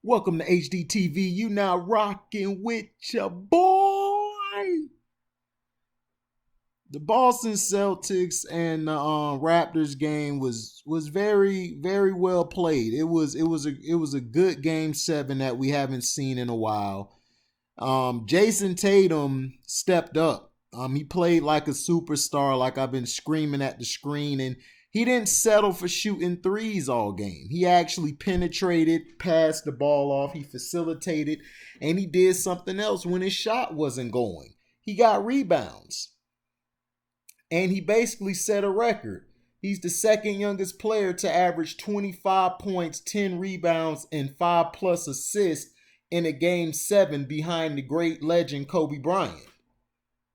Welcome to HDTV. You now rocking with your boy. The Boston Celtics and the Raptors game was very well played. It was a good game 7 that we haven't seen in a while. Jason Tatum stepped up. He played like a superstar, like I've been screaming at the screen, and he didn't settle for shooting threes all game. He actually penetrated, passed the ball off, he facilitated, and he did something else when his shot wasn't going. He got rebounds. And he basically set a record. He's the second youngest player to average 25 points, 10 rebounds, and 5 plus assists in a game 7 behind the great legend Kobe Bryant.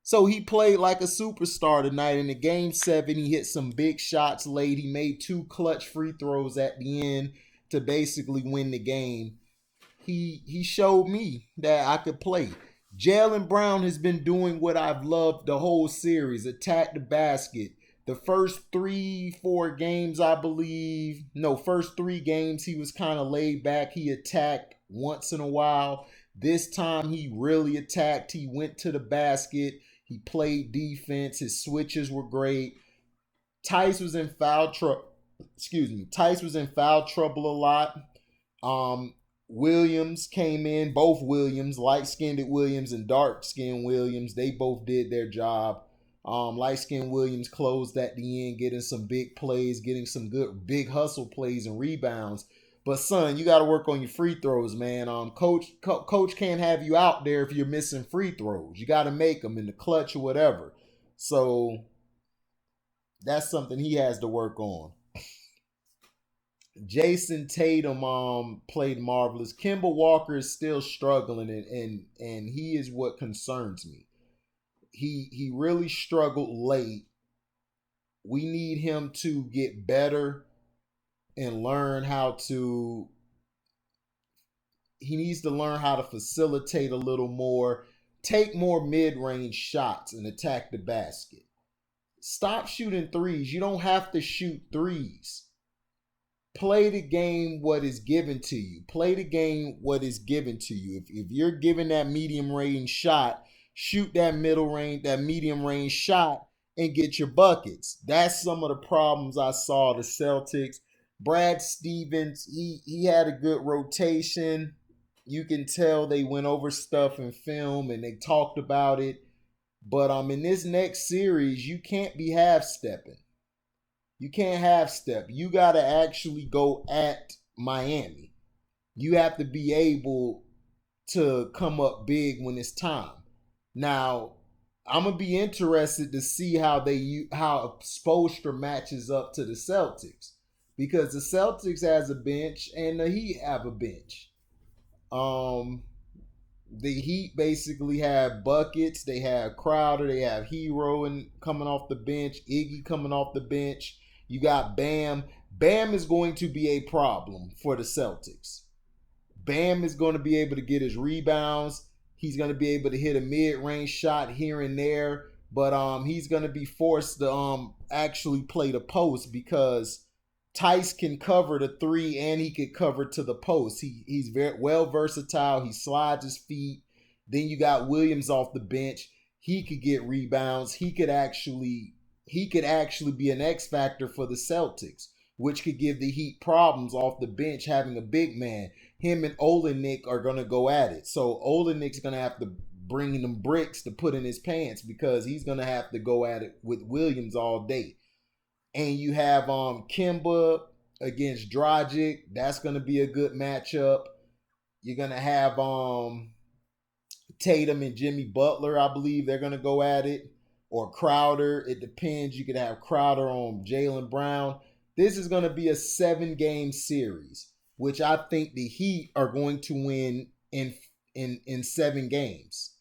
So he played like a superstar tonight. In the game 7, he hit some big shots late. He made 2 clutch free throws at the end to basically win the game. He showed me that I could play. Jaylen Brown has been doing what I've loved the whole series, attack the basket. The first 3-4 games, I believe, first 3 games, he was kind of laid back. He attacked once in a while. This time he really attacked. He went to the basket. He played defense. His switches were great. Tice was in foul trouble. Tice was in foul trouble a lot. Williams came in, both Williams, light-skinned Williams and dark-skinned Williams. They both did their job. Light-skinned Williams closed at the end, getting some big plays, getting some good big hustle plays and rebounds. But son, you got to work on your free throws, man. Coach can't have you out there if you're missing free throws. You got to make them in the clutch or whatever. So that's something he has to work on. Jason Tatum played marvelous. Kemba Walker is still struggling, and he is what concerns me. He really struggled late. We need him to get better and learn how to. He needs to learn how to facilitate a little more, take more mid-range shots, and attack the basket. Stop shooting threes. You don't have to shoot threes. Play the game what is given to you. Play the game what is given to you. If you're given that medium range shot, shoot that medium range shot and get your buckets. That's some of the problems I saw the Celtics. Brad Stevens, he had a good rotation. You can tell they went over stuff in film and they talked about it. But in this next series, you can't be half-stepping. You can't half-step. You got to actually go at Miami. You have to be able to come up big when it's time. Now, I'm going to be interested to see how Spoelstra matches up to the Celtics. Because the Celtics has a bench and the Heat have a bench. The Heat basically have buckets. They have Crowder. They have Hero coming off the bench. Iggy coming off the bench. You got Bam. Bam is going to be a problem for the Celtics. Bam is going to be able to get his rebounds. He's going to be able to hit a mid-range shot here and there. But he's going to be forced to actually play the post because Tice can cover the 3 and he could cover to the post. He's very well versatile. He slides his feet. Then you got Williams off the bench. He could get rebounds. He could actually be an X factor for the Celtics, which could give the Heat problems off the bench having a big man. Him and Olenek are going to go at it. So Olenek's going to have to bring them bricks to put in his pants because he's going to have to go at it with Williams all day. And you have Kemba against Dragic. That's going to be a good matchup. You're going to have Tatum and Jimmy Butler. I believe they're going to go at it. Or Crowder. It depends. You could have Crowder on Jaylen Brown. This is going to be a 7-game series, which I think the Heat are going to win in 7 games.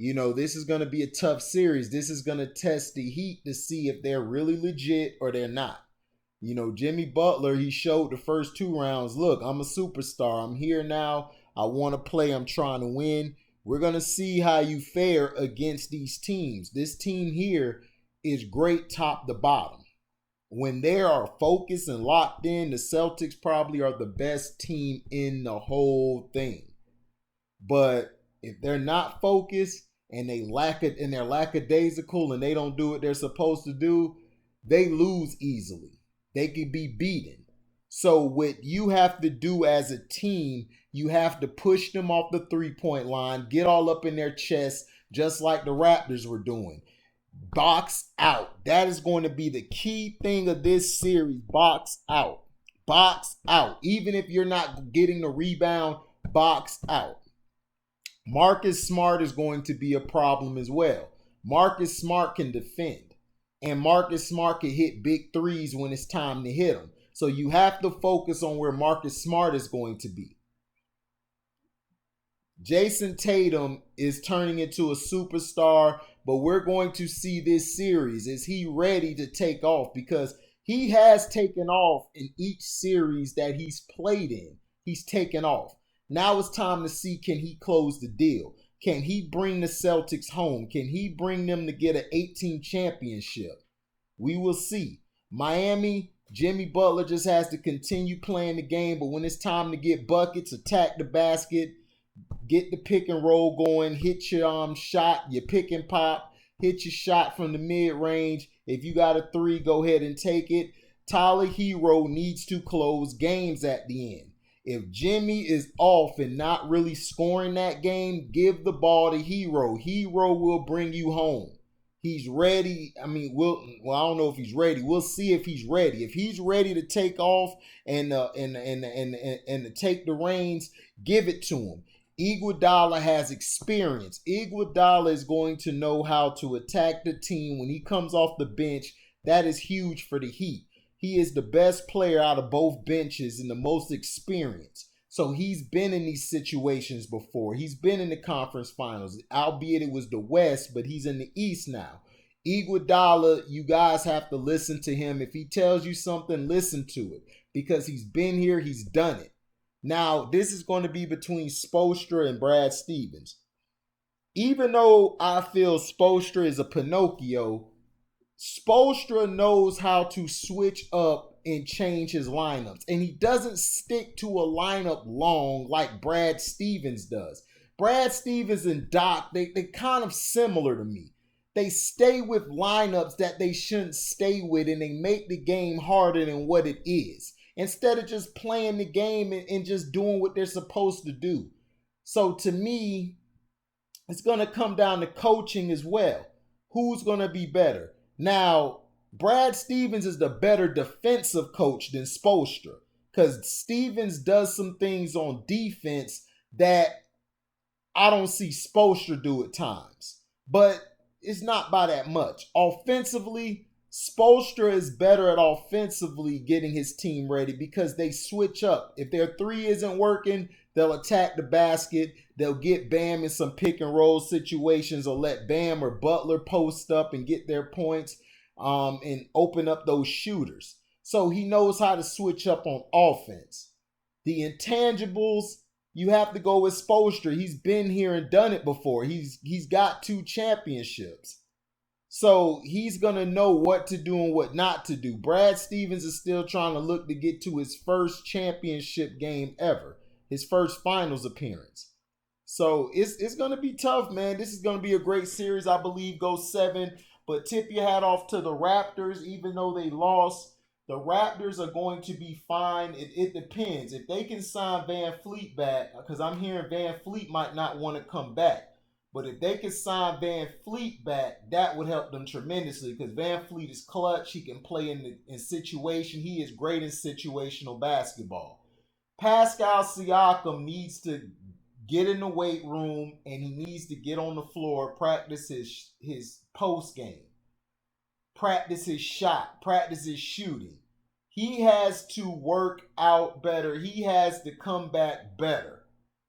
You know, this is going to be a tough series. This is going to test the Heat to see if they're really legit or they're not. You know, Jimmy Butler, he showed the first 2 rounds, look, I'm a superstar. I'm here now. I want to play. I'm trying to win. We're going to see how you fare against these teams. This team here is great top to bottom. When they are focused and locked in, the Celtics probably are the best team in the whole thing. But if they're not focused and they lack it and they're lackadaisical and they don't do what they're supposed to do, they lose easily. They can be beaten. So what you have to do as a team, you have to push them off the 3-point line, get all up in their chest, just like the Raptors were doing. Box out. That is going to be the key thing of this series. Box out. Box out. Even if you're not getting the rebound, box out. Marcus Smart is going to be a problem as well. Marcus Smart can defend. And Marcus Smart can hit big threes when it's time to hit them. So you have to focus on where Marcus Smart is going to be. Jason Tatum is turning into a superstar, but we're going to see this series. Is he ready to take off? Because he has taken off in each series that he's played in. He's taken off. Now it's time to see, can he close the deal? Can he bring the Celtics home? Can he bring them to get an 18 championship? We will see. Miami, Jimmy Butler just has to continue playing the game, but when it's time to get buckets, attack the basket, get the pick and roll going, hit your shot, your pick and pop, hit your shot from the mid-range. If you got a three, go ahead and take it. Tyler Hero needs to close games at the end. If Jimmy is off and not really scoring that game, give the ball to Hero. Hero will bring you home. He's ready. I mean, I don't know if he's ready. We'll see if he's ready. If he's ready to take off and to take the reins, give it to him. Iguodala has experience. Iguodala is going to know how to attack the team when he comes off the bench. That is huge for the Heat. He is the best player out of both benches and the most experienced. So he's been in these situations before. He's been in the conference finals, albeit it was the West, but he's in the East now. Iguodala, you guys have to listen to him. If he tells you something, listen to it, because he's been here, he's done it. Now, this is going to be between Spoelstra and Brad Stevens. Even though I feel Spoelstra is a Pinocchio, Spoelstra knows how to switch up and change his lineups. And he doesn't stick to a lineup long like Brad Stevens does. Brad Stevens and Doc, they kind of similar to me. They stay with lineups that they shouldn't stay with, and they make the game harder than what it is, instead of just playing the game and just doing what they're supposed to do. So to me, it's going to come down to coaching as well. Who's going to be better? Now, Brad Stevens is the better defensive coach than Spoelstra, because Stevens does some things on defense that I don't see Spoelstra do at times. But it's not by that much. Offensively, Spoelstra is better at offensively getting his team ready because they switch up. If their three isn't working, they'll attack the basket. They'll get Bam in some pick and roll situations, or let Bam or Butler post up and get their points and open up those shooters. So he knows how to switch up on offense. The intangibles, you have to go with Spoelstra. He's been here and done it before. He's got 2 championships. So he's going to know what to do and what not to do. Brad Stevens is still trying to look to get to his first championship game ever, his first finals appearance. So it's going to be tough, man. This is going to be a great series. I believe goes 7. But tip your hat off to the Raptors. Even though they lost, the Raptors are going to be fine. It depends. If they can sign Van Fleet back, because I'm hearing Van Fleet might not want to come back. But if they can sign Van Fleet back, that would help them tremendously, because Van Fleet is clutch. He can play in situation. He is great in situational basketball. Pascal Siakam needs to get in the weight room, and he needs to get on the floor, practice his post game, practice his shot, practice his shooting. He has to work out better. He has to come back better.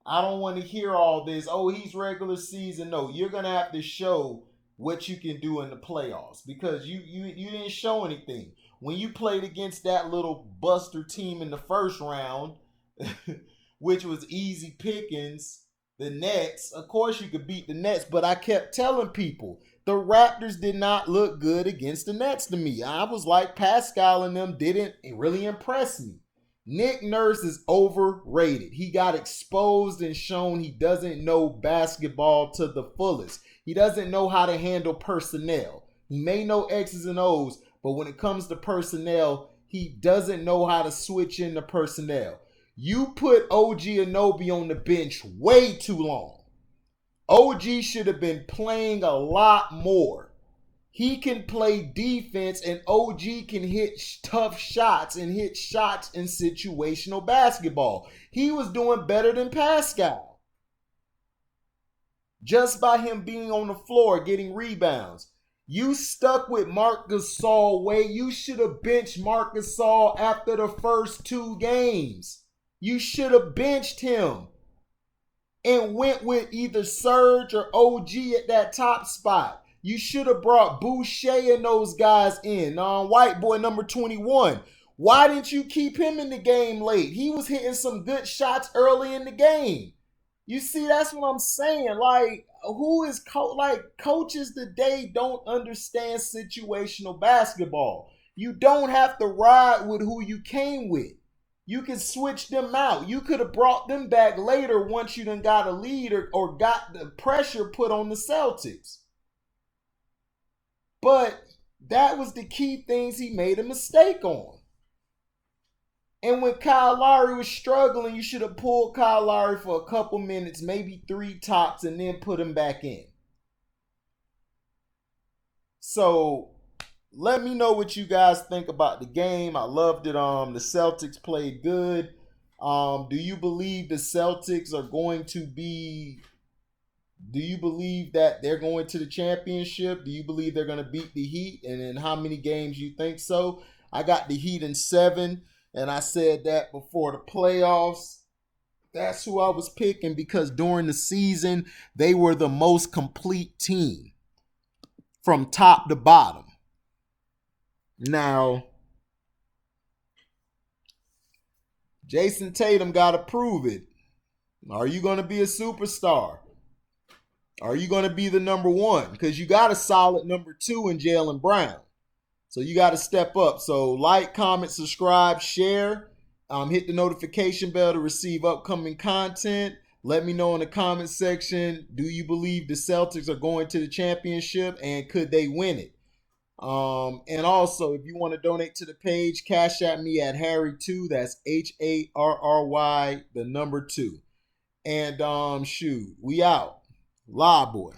I don't want to hear all this, oh, he's regular season. No, you're going to have to show what you can do in the playoffs, because you didn't show anything. When you played against that little buster team in the first round, which was easy pickings, the Nets, of course you could beat the Nets, but I kept telling people, the Raptors did not look good against the Nets to me. I was like, Pascal and them didn't really impress me. Nick Nurse is overrated. He got exposed and shown he doesn't know basketball to the fullest. He doesn't know how to handle personnel. He may know X's and O's, but when it comes to personnel, he doesn't know how to switch into personnel. You put OG Anunoby on the bench way too long. OG should have been playing a lot more. He can play defense, and OG can hit tough shots and hit shots in situational basketball. He was doing better than Pascal. Just by him being on the floor, getting rebounds. You stuck with Marc Gasol way. You should have benched Marc Gasol after the first 2 games. You should have benched him and went with either Serge or OG at that top spot. You should have brought Boucher and those guys in. White boy number 21. Why didn't you keep him in the game late? He was hitting some good shots early in the game. You see, that's what I'm saying. Like, who is coaches today don't understand situational basketball. You don't have to ride with who you came with. You can switch them out. You could have brought them back later once you done got a lead or got the pressure put on the Celtics. But that was the key things he made a mistake on. And when Kyle Lowry was struggling, you should have pulled Kyle Lowry for a couple minutes, maybe 3 tops, and then put him back in. So let me know what you guys think about the game. I loved it. The Celtics played good. Do you believe the Celtics are going to be... Do you believe that they're going to the championship? Do you believe they're going to beat the Heat? And in how many games you think so? I got the Heat in 7, and I said that before the playoffs. That's who I was picking because during the season, they were the most complete team from top to bottom. Now, Jason Tatum got to prove it. Are you going to be a superstar? Are you going to be the number 1? Because you got a solid number 2 in Jaylen Brown. So you got to step up. So like, comment, subscribe, share. Hit the notification bell to receive upcoming content. Let me know in the comment section, do you believe the Celtics are going to the championship and could they win it? And also, if you want to donate to the page, cash at me at Harry2. That's HARRY, the number 2. And shoot, we out. Live boy.